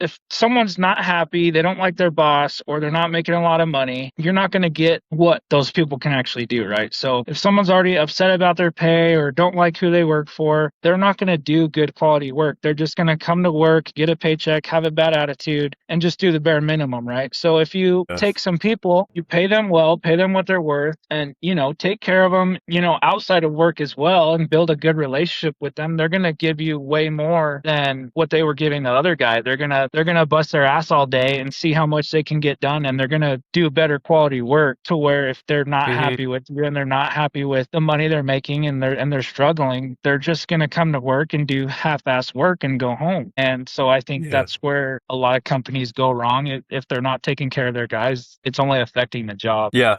if someone's not happy, they don't like their boss, or they're not making a lot of money, you're not going to get what those people can actually do, right? So if someone's already upset about their pay or don't like who they work for, they're not going to do good quality work. They're just going to come to work, get a paycheck, have a bad attitude, and just do the bare minimum, right? So if you Yeah. take some people, you pay them well, pay them what they're worth, and, take care of them, outside of work as well, and build a good relationship with them, they're going to give you way more than what they were giving the other guy. They're gonna bust their ass all day and see how much they can get done, and they're gonna do better quality work. To where if they're not hmm happy with you and they're not happy with the money they're making, and they're struggling, they're just gonna come to work and do half-ass work and go home. And so I think Yeah. that's where a lot of companies go wrong. If they're not taking care of their guys, it's only affecting the job. Yeah.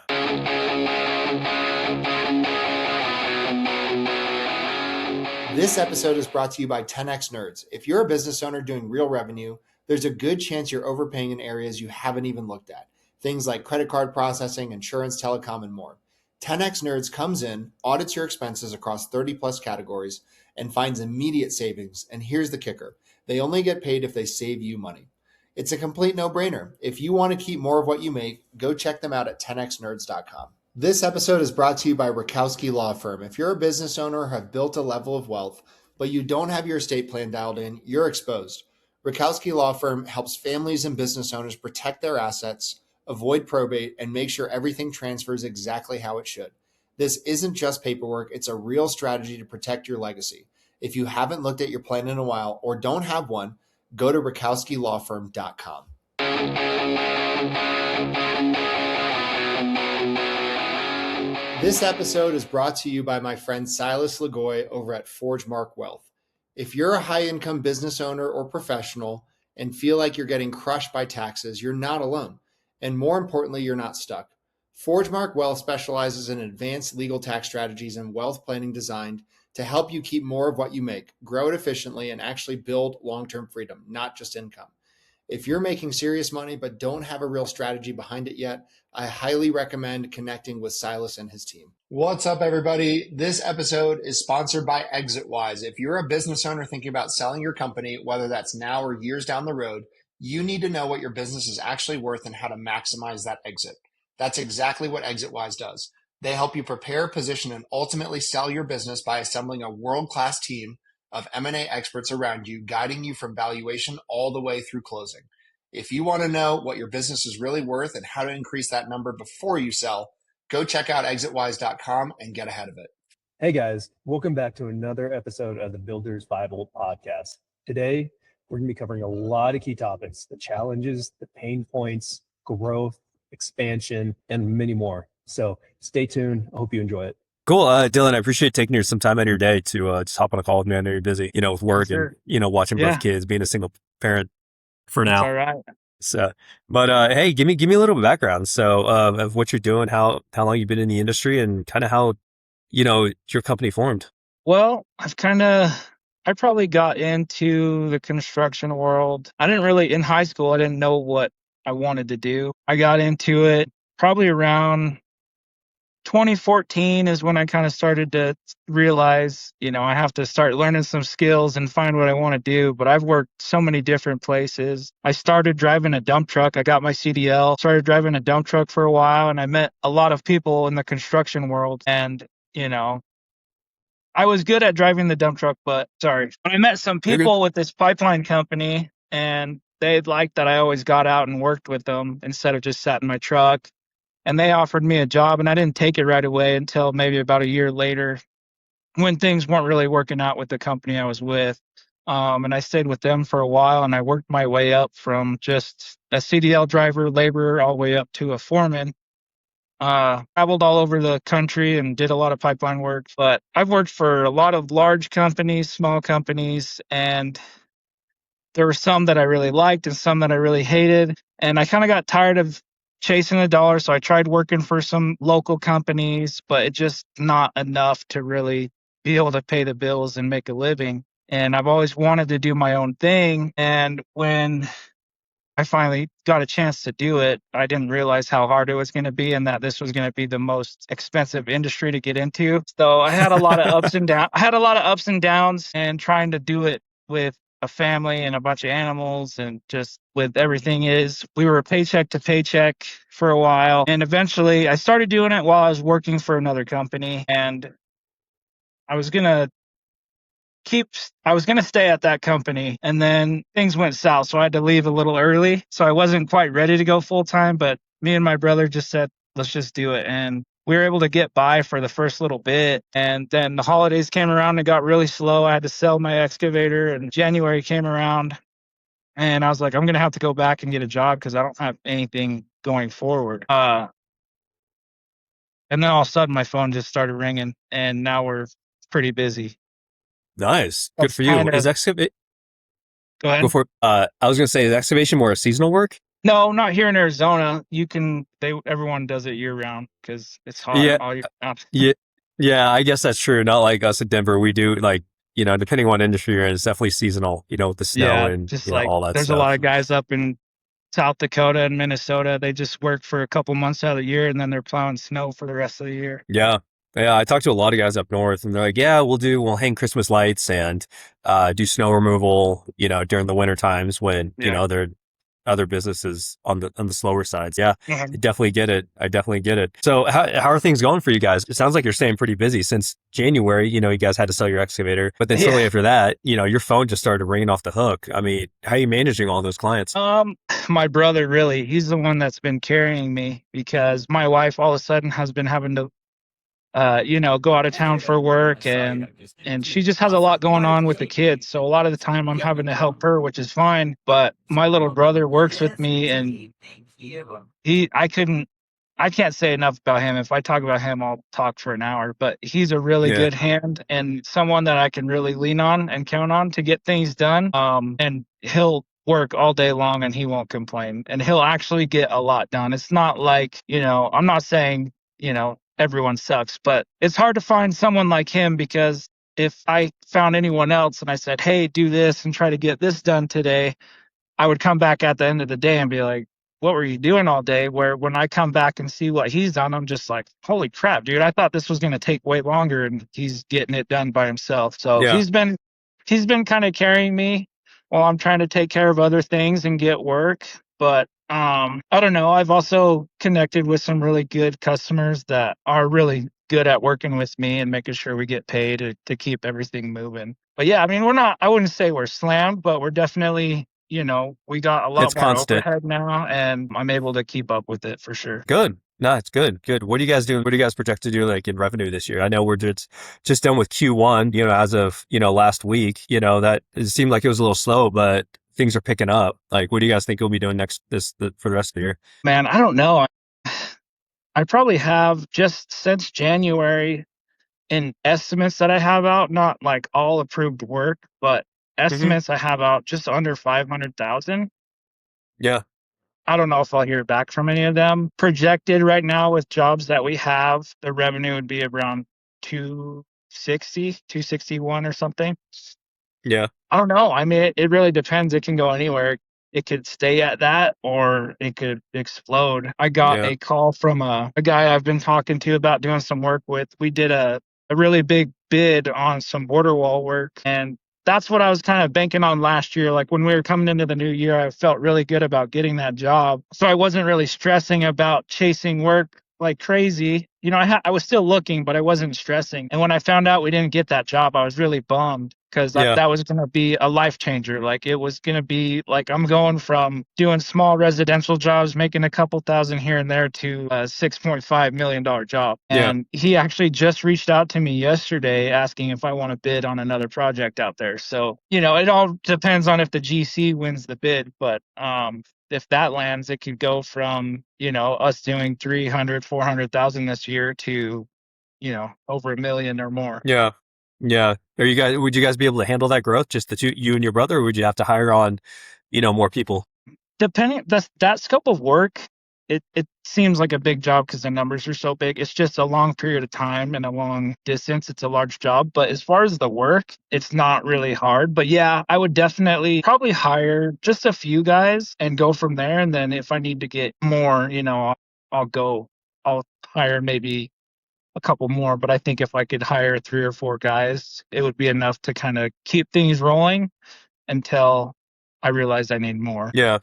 This episode is brought to you by 10x Nerds. If you're a business owner doing real revenue, there's a good chance you're overpaying in areas you haven't even looked at. Things like credit card processing, insurance, telecom, and more. 10x Nerds comes in, audits your expenses across 30 plus categories, and finds immediate savings. And here's the kicker: they only get paid if they save you money. It's a complete no-brainer. If you want to keep more of what you make, go check them out at 10xnerds.com. This episode is brought to you by Rakowski Law Firm. If you're a business owner or have built a level of wealth, but you don't have your estate plan dialed in, you're exposed. Rakowski Law Firm helps families and business owners protect their assets, avoid probate, and make sure everything transfers exactly how it should. This isn't just paperwork, it's a real strategy to protect your legacy. If you haven't looked at your plan in a while or don't have one, go to rakowskilawfirm.com. This episode is brought to you by my friend Silas Lagoy over at ForgeMark Wealth. If you're a high-income business owner or professional and feel like you're getting crushed by taxes, you're not alone. And more importantly, you're not stuck. ForgeMark Wealth specializes in advanced legal tax strategies and wealth planning designed to help you keep more of what you make, grow it efficiently, and actually build long-term freedom, not just income. If you're making serious money but don't have a real strategy behind it yet, I highly recommend connecting with Silas and his team. What's up, everybody? This episode is sponsored by ExitWise. If you're a business owner thinking about selling your company, whether that's now or years down the road, you need to know what your business is actually worth and how to maximize that exit. That's exactly what ExitWise does. They help you prepare, position, and ultimately sell your business by assembling a world-class team of M&A experts around you, guiding you from valuation all the way through closing. If you want to know what your business is really worth and how to increase that number before you sell, go check out exitwise.com and get ahead of it. Hey guys, welcome back to another episode of the Builder's Bible podcast. Today, we're going to be covering a lot of key topics: the challenges, the pain points, growth, expansion, and many more. So stay tuned. I hope you enjoy it. Cool. Dillon, I appreciate taking some time out of your day to just hop on a call with me. I know you're busy, with work and, Sure. watching both Yeah, kids, being a single parent for that's now. all right. So, but hey, give me a little background. So, of what you're doing, how long you've been in the industry, and kind of how, your company formed. Well, I probably got into the construction world. In high school, I didn't know what I wanted to do. I got into it probably around 2014 is when I kind of started to realize, I have to start learning some skills and find what I want to do. But I've worked so many different places. I started driving a dump truck. I got my CDL, started driving a dump truck for a while, and I met a lot of people in the construction world. And, I was good at driving the dump truck, but I met some You're good. people with this pipeline company, and they liked that I always got out and worked with them instead of just sat in my truck. And they offered me a job, and I didn't take it right away until maybe about a year later, when things weren't really working out with the company I was with. And I stayed with them for a while, and I worked my way up from just a CDL driver, laborer, all the way up to a foreman. Traveled all over the country and did a lot of pipeline work, but I've worked for a lot of large companies, small companies, and there were some that I really liked and some that I really hated. And I kind of got tired of chasing the dollar, so I tried working for some local companies, but it's just not enough to really be able to pay the bills and make a living. And I've always wanted to do my own thing. And when I finally got a chance to do it, I didn't realize how hard it was going to be, and that this was going to be the most expensive industry to get into. So I had a lot of ups and downs. I had a lot of ups and downs, and trying to do it with a family and a bunch of animals, and just with everything we were paycheck to paycheck for a while. And eventually I started doing it while I was working for another company, and I was going to stay at that company, and then things went south. So I had to leave a little early. So I wasn't quite ready to go full time, but me and my brother just said, let's just do it. And we were able to get by for the first little bit. And then the holidays came around and got really slow. I had to sell my excavator, and January came around, and I was like, I'm going to have to go back and get a job because I don't have anything going forward. And then all of a sudden my phone just started ringing, and now we're pretty busy. Nice. Good That's for you. kind Is of, excavate go ahead. go for I was gonna say, is excavation more a seasonal work? No, not here in Arizona. Everyone does it year round because it's hot Yeah, all year round. yeah, yeah. I guess that's true. Not like us in Denver. We do like, depending on what industry you're in, it's definitely seasonal. With the snow Yeah, and just like all that there's a lot stuff. of guys up in South Dakota and Minnesota. They just work for a couple months out of the year, and then they're plowing snow for the rest of the year. Yeah. Yeah, I talked to a lot of guys up north, and they're like, "Yeah, we'll hang Christmas lights and do snow removal, during the winter times when Yeah. there are other businesses on the slower sides." Yeah, Mhm. I definitely get it. I definitely get it. So, how are things going for you guys? It sounds like you're staying pretty busy since January. You guys had to sell your excavator, but then shortly Yeah. after that, your phone just started ringing off the hook. I mean, how are you managing all those clients? My brother, really, he's the one that's been carrying me because my wife all of a sudden has been having to go out of town for work, and she just has a lot going on with the kids. So a lot of the time I'm having to help her, which is fine. But my little brother works with me, and he I can't say enough about him. If I talk about him, I'll talk for an hour, but he's a really Yeah, good hand and someone that I can really lean on and count on to get things done. And he'll work all day long and he won't complain, and he'll actually get a lot done. It's not like, I'm not saying, everyone sucks, but it's hard to find someone like him, because if I found anyone else and I said, hey, do this and try to get this done today, I would come back at the end of the day and be like, what were you doing all day? Where when I come back and see what he's done, I'm just like, holy crap, dude, I thought this was going to take way longer, and he's getting it done by himself. So yeah, he's been kind of carrying me while I'm trying to take care of other things and get work. But I don't know. I've also connected with some really good customers that are really good at working with me and making sure we get paid to keep everything moving. But yeah, I mean, I wouldn't say we're slammed, but we're definitely, we got a it's lot more constant. overhead now, and I'm able to keep up with it for sure. Good. No, it's good. Good. What are you guys doing? What do you guys project to do like in revenue this year? I know we're just done with Q1, as of, last week, that it seemed like it was a little slow, but things are picking up. Like, what do you guys think you'll be doing for the rest of the year? Man, I don't know. I probably have just since January in estimates that I have out, not like all approved work, but Hmm. estimates I have out just under 500,000. Yeah. I don't know if I'll hear back from any of them. Projected right now with jobs that we have, the revenue would be around 260, 261 or something. Yeah. I don't know. I mean, it really depends. It can go anywhere. It could stay at that, or it could explode. I got Yeah. a call from a guy I've been talking to about doing some work with. We did a really big bid on some border wall work, and that's what I was kind of banking on last year. Like when we were coming into the new year, I felt really good about getting that job. So I wasn't really stressing about chasing work like crazy. I was still looking, but I wasn't stressing. And when I found out we didn't get that job, I was really bummed, because Yeah. that was going to be a life changer. Like it was going to be like I'm going from doing small residential jobs, making a couple thousand here and there, to a $6.5 million job. Yeah. And he actually just reached out to me yesterday asking if I want to bid on another project out there. So, it all depends on if the GC wins the bid. But if that lands, it could go from, us doing 300, 400,000 this year to, over a million or more. Yeah. Yeah. Would you guys be able to handle that growth, just the two, you and your brother, or would you have to hire on, more people? Depending, that scope of work, it seems like a big job because the numbers are so big. It's just a long period of time and a long distance. It's a large job. But as far as the work, it's not really hard. But yeah, I would definitely probably hire just a few guys and go from there. And then if I need to get more, I'll hire maybe a couple more. But I think if I could hire 3 or 4 guys, it would be enough to kind of keep things rolling. until I realized I need more. Yeah.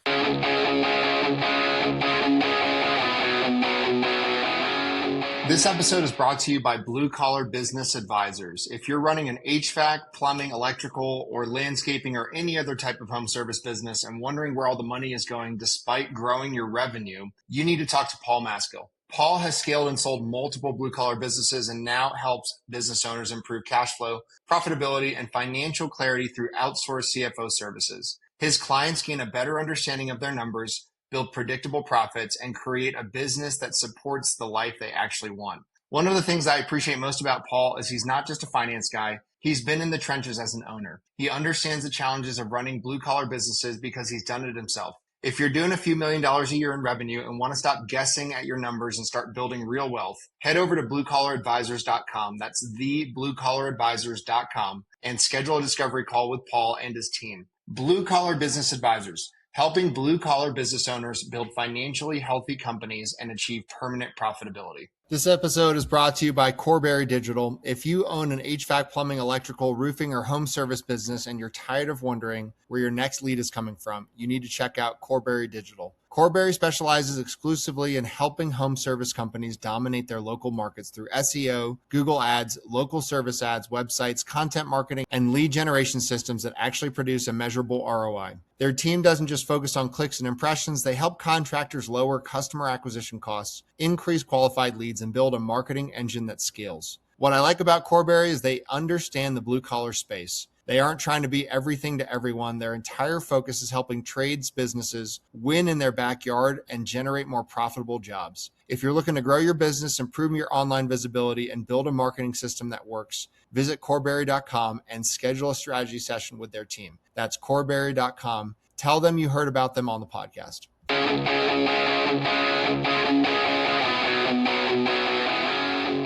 This episode is brought to you by Blue Collar Business Advisors. If you're running an HVAC, plumbing, electrical, or landscaping, or any other type of home service business and wondering where all the money is going despite growing your revenue, you need to talk to Paul Maskill. Paul has scaled and sold multiple blue collar businesses and now helps business owners improve cash flow, profitability, and financial clarity through outsourced CFO services. His clients gain a better understanding of their numbers, build predictable profits, and create a business that supports the life they actually want. One of the things I appreciate most about Paul is he's not just a finance guy. He's been in the trenches as an owner. He understands the challenges of running blue collar businesses because he's done it himself. If you're doing a few $1 million a year in revenue and want to stop guessing at your numbers and start building real wealth, head over to bluecollaradvisors.com. That's thebluecollaradvisors.com and schedule a discovery call with Paul and his team. Blue Collar Business Advisors, helping blue collar business owners build financially healthy companies and achieve permanent profitability. This episode is brought to you by Corberry Digital. If you own an HVAC, plumbing, electrical, roofing, or home service business and you're tired of wondering where your next lead is coming from, you need to check out Corberry Digital. Corberry specializes exclusively in helping home service companies dominate their local markets through SEO, Google Ads, local service ads, websites, content marketing, and lead generation systems that actually produce a measurable ROI. Their team doesn't just focus on clicks and impressions. They help contractors lower customer acquisition costs, increase qualified leads, and build a marketing engine that scales. What I like about Corberry is they understand the blue collar space. They aren't trying to be everything to everyone. Their entire focus is helping trades businesses win in their backyard and generate more profitable jobs. If you're looking to grow your business, improve your online visibility, and build a marketing system that works, visit Corberry.com and schedule a strategy session with their team. That's Corberry.com. Tell them you heard about them on the podcast.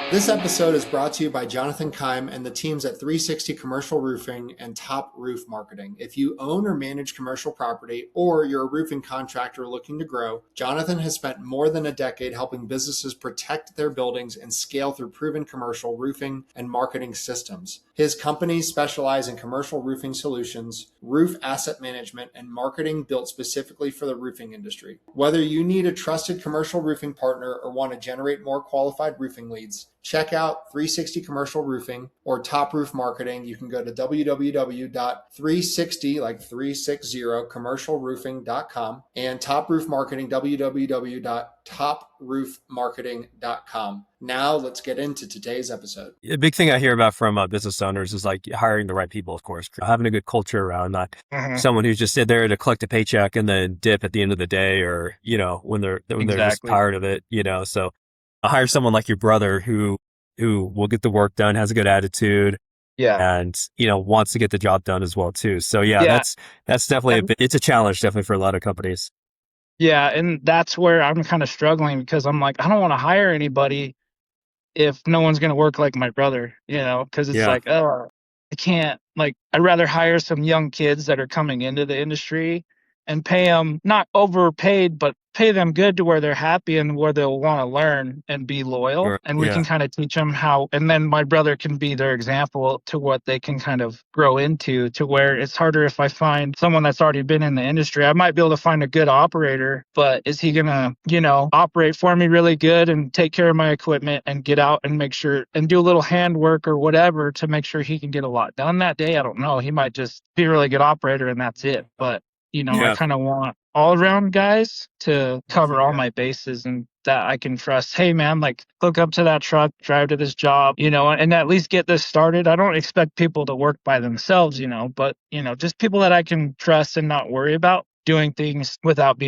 This episode is brought to you by Jonathan Keim and the teams at 360 Commercial Roofing and Top Roof Marketing. If you own or manage commercial property or you're a roofing contractor looking to grow, Jonathan has spent more than a decade helping businesses protect their buildings and scale through proven commercial roofing and marketing systems. His companies specialize in commercial roofing solutions, roof asset management, and marketing built specifically for the roofing industry. Whether you need a trusted commercial roofing partner or want to generate more qualified roofing leads, check out 360 Commercial Roofing or Top Roof Marketing. You can go to www.360, like 360, commercialroofing.com, and Top Roof Marketing, www.toproofmarketing.com. Now let's get into today's episode. A big thing I hear about from business owners is like hiring the right people, of course, having a good culture around, not someone who's just sit there to collect a paycheck and then dip at the end of the day, or, you know, when they're just tired of it, you know. So I hire someone like your brother who will get the work done, has a good attitude, and, you know, wants to get the job done as well too. So that's definitely it's a challenge definitely for a lot of companies. Yeah, and that's where I'm kind of struggling, because I'm like, I don't want to hire anybody if no one's going to work like my brother, you know, because it's like, oh, I can't, like, I'd rather hire some young kids that are coming into the industry and pay them, not overpaid, but pay them good to where they're happy and where they'll want to learn and be loyal. And we can kind of teach them how, and then my brother can be their example to what they can kind of grow into, to where it's harder if I find someone that's already been in the industry. I might be able to find a good operator, but is he going to, you know, operate for me really good and take care of my equipment and get out and make sure and do a little handwork or whatever to make sure he can get a lot done that day? I don't know. He might just be a really good operator and that's it. But you know, I kind of want all around guys to cover all my bases and that I can trust. Hey man, like, hook up to that truck, drive to this job, you know, and at least get this started. I don't expect people to work by themselves, you know, but, you know, just people that I can trust and not worry about doing things without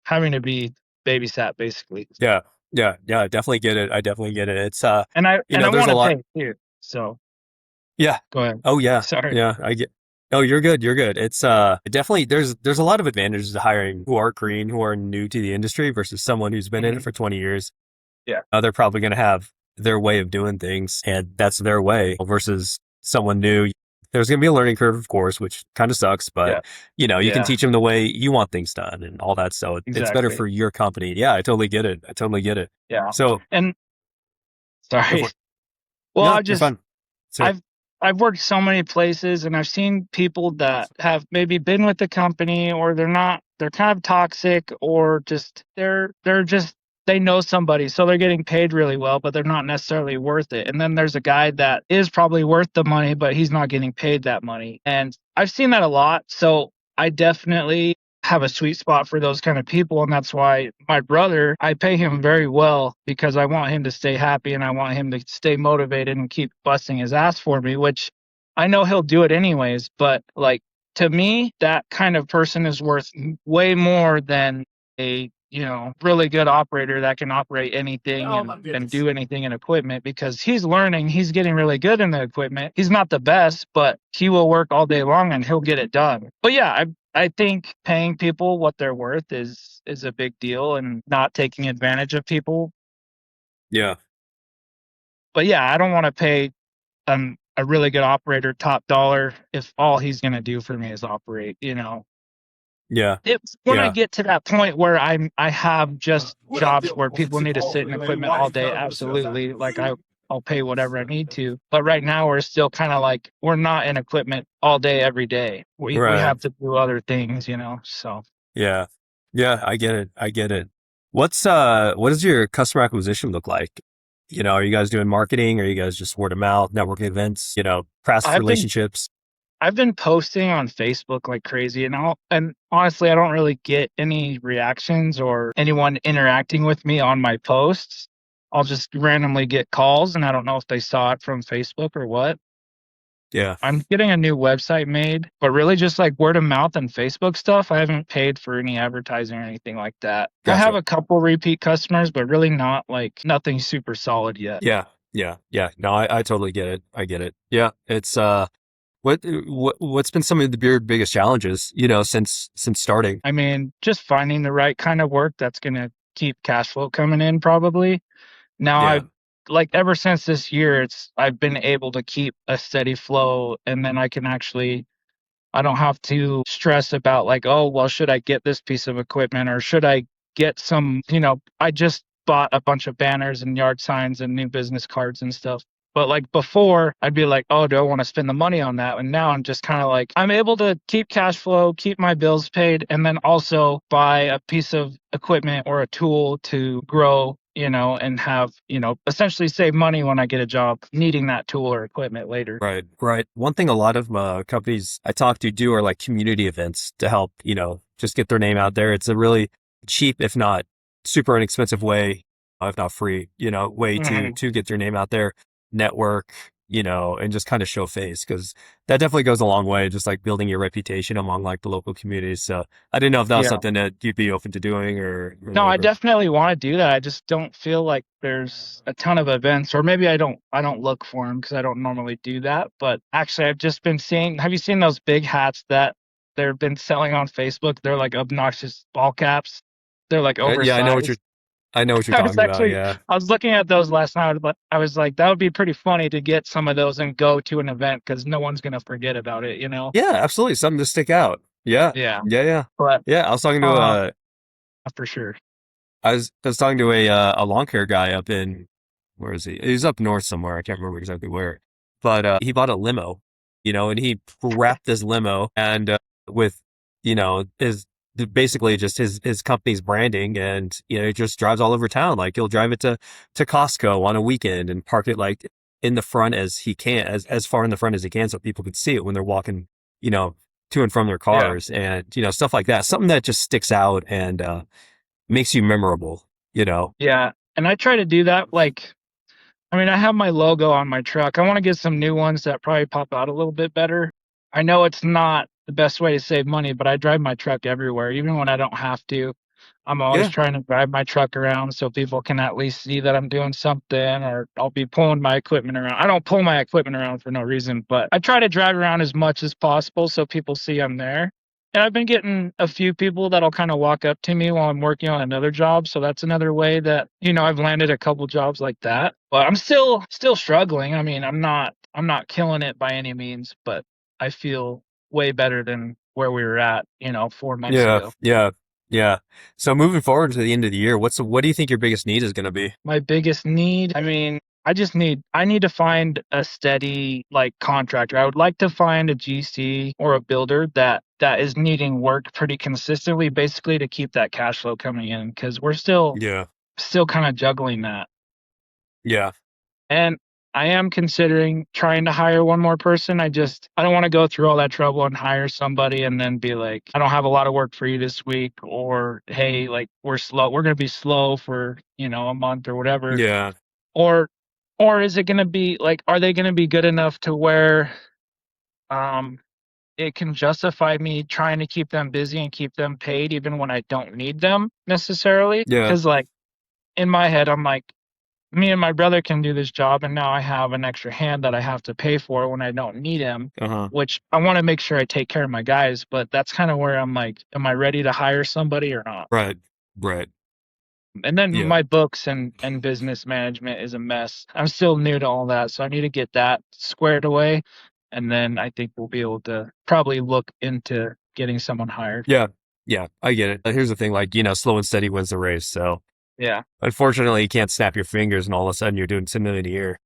having to be babysat, basically. Yeah. I definitely get it. It's and I want to pay too. So yeah. Go ahead. Oh yeah. Sorry. Yeah, I get. Oh, you're good. It's definitely there's a lot of advantages to hiring who are green, who are new to the industry versus someone who's been in it for 20 years. Yeah. They're probably going to have their way of doing things and that's their way versus someone new. There's going to be a learning curve, of course, which kind of sucks, but you know, you can teach them the way you want things done and all that. So it's better for your company. Yeah, I totally get it. Yeah. So, and sorry. Well, no, I've worked so many places and I've seen people that have maybe been with the company or they're kind of toxic or just they're just they know somebody, so they're getting paid really well, but they're not necessarily worth it. And then there's a guy that is probably worth the money, but he's not getting paid that money. And I've seen that a lot. So I definitely have a sweet spot for those kind of people. And that's why my brother, I pay him very well because I want him to stay happy and I want him to stay motivated and keep busting his ass for me, which I know he'll do it anyways. But like to me, that kind of person is worth way more than a really good operator that can operate anything and do anything in equipment because he's learning, he's getting really good in the equipment. He's not the best, but he will work all day long and he'll get it done. But yeah, I think paying people what they're worth is a big deal and not taking advantage of people. Yeah. But yeah, I don't want to pay a really good operator top dollar if all he's going to do for me is operate, Yeah. It's when I Yeah. get to that point where I have just jobs where people need to sit in equipment all day, absolutely. Like I'll pay whatever I need to. But right now we're still kind of like we're not in equipment all day every day. We Right. have to do other things, So Yeah. Yeah. I get it. I get it. What does your customer acquisition look like? Are you guys doing marketing? Are you guys just word of mouth, networking events, past I've been relationships? I've been posting on Facebook like crazy and honestly I don't really get any reactions or anyone interacting with me on my posts. I'll just randomly get calls and I don't know if they saw it from Facebook or what. Yeah. I'm getting a new website made, but really just like word of mouth and Facebook stuff. I haven't paid for any advertising or anything like that. I have Gotcha. a couple repeat customers, but really not like nothing super solid yet. Yeah. Yeah. Yeah. No, I totally get it. I get it. Yeah. It's, what's been some of your biggest challenges, since starting? I mean, just finding the right kind of work that's going to keep cash flow coming in probably. Now Yeah. I've like ever since this year, I've been able to keep a steady flow and then I don't have to stress about like, oh, well, should I get this piece of equipment or should I get some, I just bought a bunch of banners and yard signs and new business cards and stuff. But like before, I'd be like, oh, do I want to spend the money on that? And now I'm just kind of like, I'm able to keep cash flow, keep my bills paid, and then also buy a piece of equipment or a tool to grow, and have, essentially save money when I get a job needing that tool or equipment later. Right. Right. One thing a lot of companies I talk to do are like community events to help, just get their name out there. It's a really cheap, if not super inexpensive way, if not free, way to get your name out there, network, and just kind of show face because that definitely goes a long way, just like building your reputation among like the local communities. So I didn't know if that was Yeah. something that you'd be open to doing or No, I whatever. definitely want to do that. I just don't feel like there's a ton of events, or maybe I don't look for them because I don't normally do that. But actually, I've just been seeing. Have you seen those big hats that they've been selling on Facebook? They're like obnoxious ball caps. They're like Yeah, oversized. I know what you're I was talking about. actually Yeah. I was looking at those last night, but I was like, that would be pretty funny to get some of those and go to an event because no one's gonna forget about it. Yeah, absolutely. Something to stick out. Yeah. Yeah, Yeah. Yeah. but Yeah. I was talking to uh, for sure. I was talking to a lawn care guy up in, where is he? He's up north somewhere. I can't remember exactly where, but he bought a limo, and he wrapped this limo and with, his basically just his company's branding, and he just drives all over town. Like he'll drive it to Costco on a weekend and park it like in the front as he can, as far in the front as he can, so people can see it when they're walking, to and from their Yeah. cars, and stuff like that. Something that just sticks out and makes you memorable. Yeah, and I try to do that. Like, I mean, I have my logo on my truck. I want to get some new ones that probably pop out a little bit better. I know it's not the best way to save money, but I drive my truck everywhere, even when I don't have to. I'm always Yeah. trying to drive my truck around so people can at least see that I'm doing something, or I'll be pulling my equipment around. I don't pull my equipment around for no reason, but I try to drive around as much as possible so people see I'm there. And I've been getting a few people that'll kind of walk up to me while I'm working on another job. So that's another way that, I've landed a couple jobs like that. But I'm still struggling. I mean, I'm not killing it by any means, but I feel way better than where we were at, 4 months Yeah. ago. Yeah. Yeah. So moving forward to the end of the year, what do you think your biggest need is going to be? My biggest need, I mean, I need to find a steady like contractor. I would like to find a GC or a builder that is needing work pretty consistently, basically to keep that cash flow coming in, because we're still Yeah. kind of juggling that. Yeah. And I am considering trying to hire one more person. I don't want to go through all that trouble and hire somebody and then be like, I don't have a lot of work for you this week, or hey, like we're going to be slow for, a month or whatever. Yeah. Or is it going to be like, are they going to be good enough to where it can justify me trying to keep them busy and keep them paid even when I don't need them necessarily? Yeah. Because like in my head, I'm like, me and my brother can do this job, and now I have an extra hand that I have to pay for when I don't need him, Uh-huh. which I want to make sure I take care of my guys. But that's kind of where I'm like, am I ready to hire somebody or not? Right. Right. And then Yeah. my books and business management is a mess. I'm still new to all that, so I need to get that squared away. And then I think we'll be able to probably look into getting someone hired. Yeah. Yeah. I get it. But here's the thing, like, slow and steady wins the race. So Yeah. unfortunately, you can't snap your fingers and all of a sudden you're doing 10 million a year.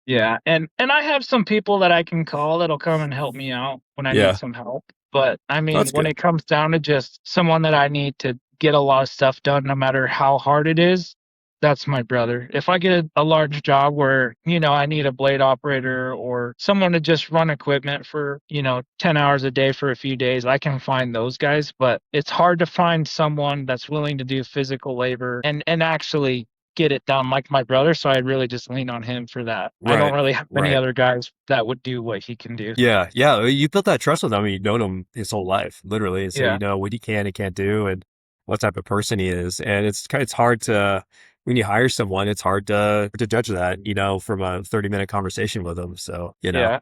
Yeah. And I have some people that I can call that'll come and help me out when I Yeah. need some help. But I mean, That's when good. it comes down to just someone that I need to get a lot of stuff done, no matter how hard it is, that's my brother. If I get a large job where, I need a blade operator or someone to just run equipment for, 10 hours a day for a few days, I can find those guys. But it's hard to find someone that's willing to do physical labor and actually get it done like my brother. So I really just lean on him for that. I don't Right. really have any Right. other guys that would do what he can do. Yeah. Yeah. You built that trust with him. I mean, you've known him his whole life, literally. So Yeah. you know what he can and can't do and what type of person he is. And it's hard to, when you hire someone, it's hard to judge that, from a 30-minute conversation with them. So, Yeah.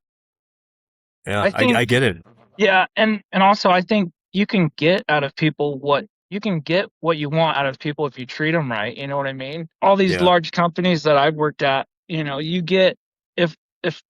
yeah, I get it. Yeah, and also I think you can get out of people what you want out of people if you treat them right. You know what I mean? All these Yeah. large companies that I've worked at, you get if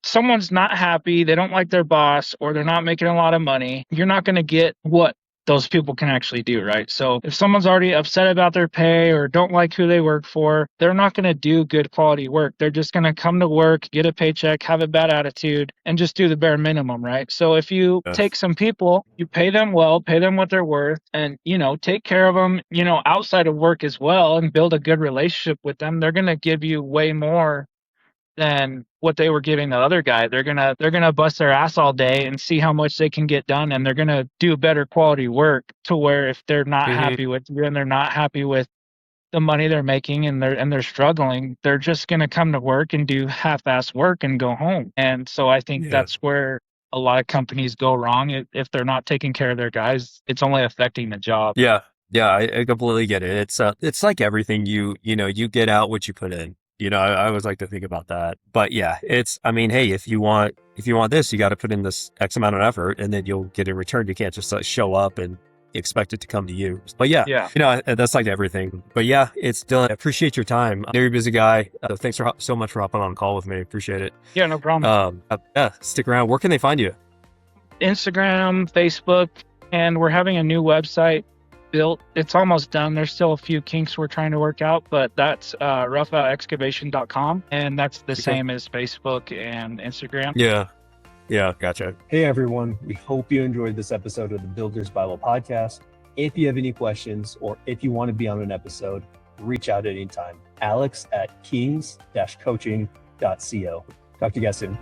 someone's not happy, they don't like their boss, or they're not making a lot of money, you're not going to get what those people can actually do, right? So if someone's already upset about their pay or don't like who they work for, they're not going to do good quality work. They're just going to come to work, get a paycheck, have a bad attitude, and just do the bare minimum, right? So if you Yes. take some people, you pay them well, pay them what they're worth, and, take care of them, outside of work as well, and build a good relationship with them, they're going to give you way more than what they were giving the other guy. They're gonna bust their ass all day and see how much they can get done, and they're gonna do better quality work, to where if they're not Mhm. happy with you and they're not happy with the money they're making and they're struggling, they're just gonna come to work and do half-ass work and go home. And so I think Yeah. that's where a lot of companies go wrong. If they're not taking care of their guys, it's only affecting the job. Yeah. Yeah. I completely get it. It's like everything you get out what you put in. I always like to think about that. But yeah, I mean, hey, if you want this, you got to put in this X amount of effort and then you'll get in return. You can't just show up and expect it to come to you. But yeah, that's like everything. But yeah, it's Dillon. I appreciate your time. I know you're a busy guy. So thanks so much for hopping on a call with me. Appreciate it. Yeah, no problem. Yeah, stick around. Where can they find you? Instagram, Facebook, and we're having a new website built. It's almost done. There's still a few kinks we're trying to work out, but that's roughouexcavation.com, and that's the same as Facebook and Instagram. Yeah, gotcha. Hey everyone, we hope you enjoyed this episode of the Builders Bible Podcast. If you have any questions or if you want to be on an episode, reach out anytime. Alex at kings-coaching.co. Talk to you guys soon.